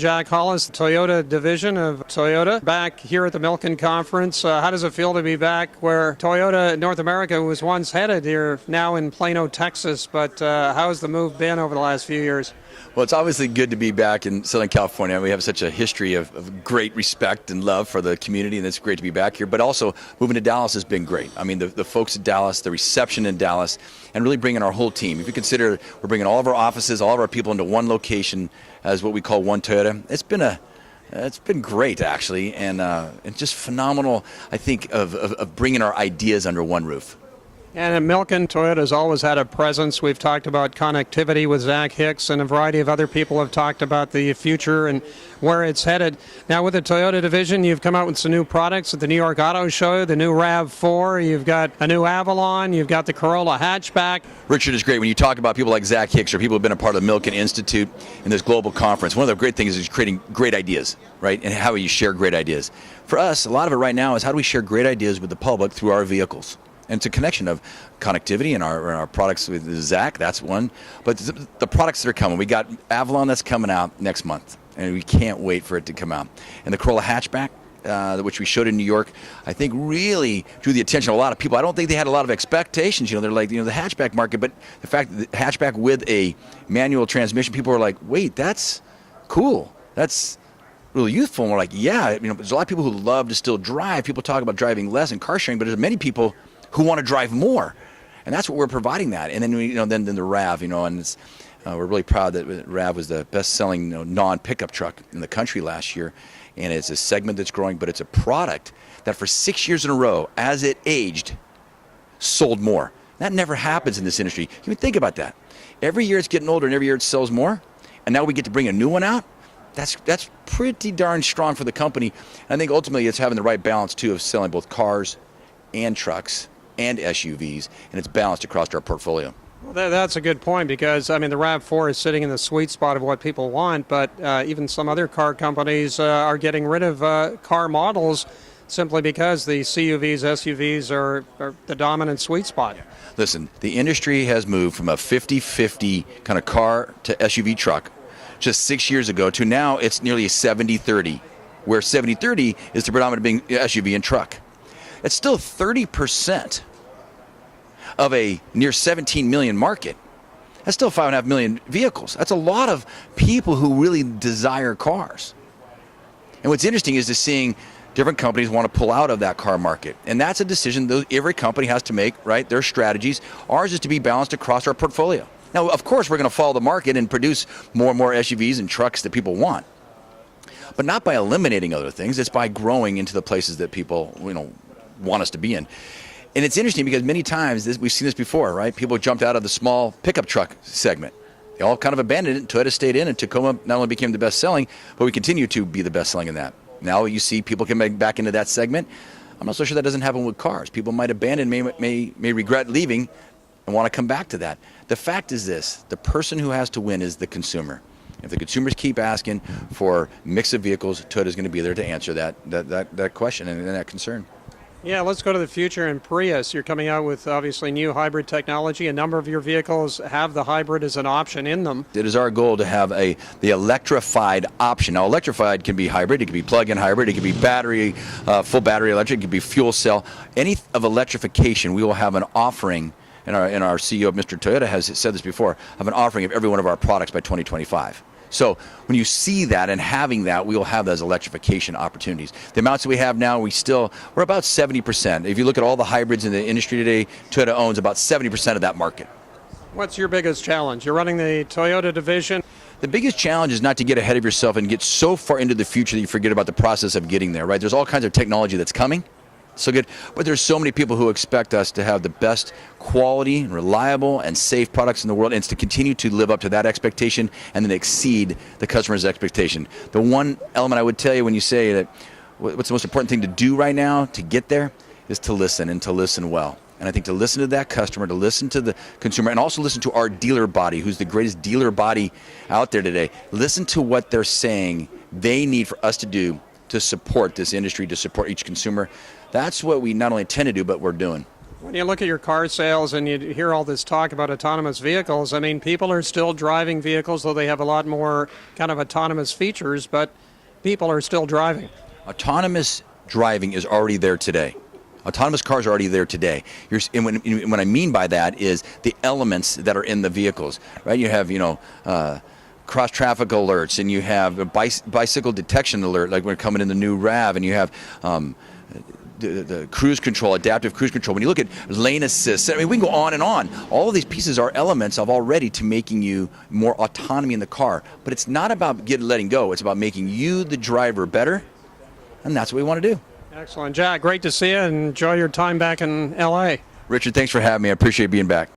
Jack Hollis, Toyota division of Toyota, back here at the Milken Conference. How does it feel to be back where Toyota North America was once headed here, now in Plano, Texas? But how has the move been over the last few years? Well, it's obviously good to be back in Southern California. We have such a history of great respect and love for the community, and it's great to be back here. But also, moving to Dallas has been great. I mean, the folks at Dallas, the reception in Dallas, and really bringing our whole team. If you consider we're bringing all of our offices, all of our people into one location as what we call One Toyota, it's been great, actually, and just phenomenal, I think, of bringing our ideas under one roof. And at Milken, Toyota's always had a presence. We've talked about connectivity with Zach Hicks, and a variety of other people have talked about the future and where it's headed. Now, with the Toyota division, you've come out with some new products at the New York Auto Show, the new RAV4, you've got a new Avalon, you've got the Corolla hatchback. Richard, is great. When you talk about people like Zach Hicks or people who have been a part of the Milken Institute in this global conference, one of the great things is creating great ideas, right? And how you share great ideas. For us, a lot of it right now is how do we share great ideas with the public through our vehicles? And it's a connection of connectivity and our products with Zach, that's one. But the products that are coming, we got Avalon that's coming out next month, and we can't wait for it to come out. And the Corolla hatchback, which we showed in New York, I think really drew the attention of a lot of people. I don't think they had a lot of expectations. They're like, the hatchback market, but the fact that the hatchback with a manual transmission, people were like, wait, that's cool. That's really youthful. And we're like, yeah, there's a lot of people who love to still drive. People talk about driving less and car sharing, but there's many people who want to drive more, and that's what we're providing that. And then then the RAV, and it's, we're really proud that RAV was the best-selling non-pickup truck in the country last year, and it's a segment that's growing, but it's a product that for 6 years in a row, as it aged, sold more. That never happens in this industry. You can think about that. Every year it's getting older, and every year it sells more, and now we get to bring a new one out. That's pretty darn strong for the company. And I think ultimately it's having the right balance too of selling both cars and trucks and SUVs, and it's balanced across our portfolio. Well, that's a good point, because the RAV4 is sitting in the sweet spot of what people want, but even some other car companies are getting rid of car models simply because the CUVs, SUVs are the dominant sweet spot. Listen, the industry has moved from a 50-50 kind of car to SUV truck just 6 years ago to now it's nearly a 70-30, where 70-30 is the predominant being SUV and truck. It's still 30% of a near 17 million market. That's still 5.5 million vehicles. That's a lot of people who really desire cars. And what's interesting is to seeing different companies want to pull out of that car market. And that's a decision that every company has to make, right? Their strategies. Ours is to be balanced across our portfolio. Now, of course, we're going to follow the market and produce more and more SUVs and trucks that people want. But not by eliminating other things. It's by growing into the places that people, want us to be in. And it's interesting because many times, we've seen this before, right? People jumped out of the small pickup truck segment. They all kind of abandoned it, and Toyota stayed in, and Tacoma not only became the best selling, but we continue to be the best selling in that. Now you see people come back into that segment. I'm not so sure that doesn't happen with cars. People might abandon, may regret leaving, and want to come back to that. The fact is this: the person who has to win is the consumer. If the consumers keep asking for a mix of vehicles, Toyota's going to be there to answer that question and that concern. Yeah, let's go to the future in Prius. You're coming out with obviously new hybrid technology. A number of your vehicles have the hybrid as an option in them. It is our goal to have the electrified option. Now, electrified can be hybrid, it can be plug-in hybrid, it can be battery, full battery electric, it can be fuel cell. Any of electrification, we will have an offering, and our CEO, Mr. Toyota, has said this before, have an offering of every one of our products by 2025. So when you see that and having that, we will have those electrification opportunities. The amounts that we have now, we're about 70%. If you look at all the hybrids in the industry today, Toyota owns about 70% of that market. What's your biggest challenge? You're running the Toyota division. The biggest challenge is not to get ahead of yourself and get so far into the future that you forget about the process of getting there, right? There's all kinds of technology that's coming. So good, but there's so many people who expect us to have the best quality and reliable and safe products in the world, and it's to continue to live up to that expectation and then exceed the customer's expectation. The one element I would tell you when you say that what's the most important thing to do right now to get there is to listen, and to listen well. And I think to listen to that customer, to listen to the consumer, and also listen to our dealer body, who's the greatest dealer body out there today. Listen to what they're saying they need for us to do to support this industry, to support each consumer. That's what we not only intend to do, but we're doing. When you look at your car sales and you hear all this talk about autonomous vehicles, I mean, people are still driving vehicles, though they have a lot more kind of autonomous features, but people are still driving. Autonomous driving is already there today. Autonomous cars are already there today. And what I mean by that is the elements that are in the vehicles, right? You have, cross traffic alerts, and you have a bicycle detection alert, like when coming in the new RAV, and you have the cruise control, adaptive cruise control. When you look at lane assist, I mean, we can go on and on. All of these pieces are elements of already to making you more autonomy in the car. But it's not about letting go. It's about making you, the driver, better. And that's what we want to do. Excellent. Jack, great to see you, and enjoy your time back in L.A. Richard, thanks for having me. I appreciate being back.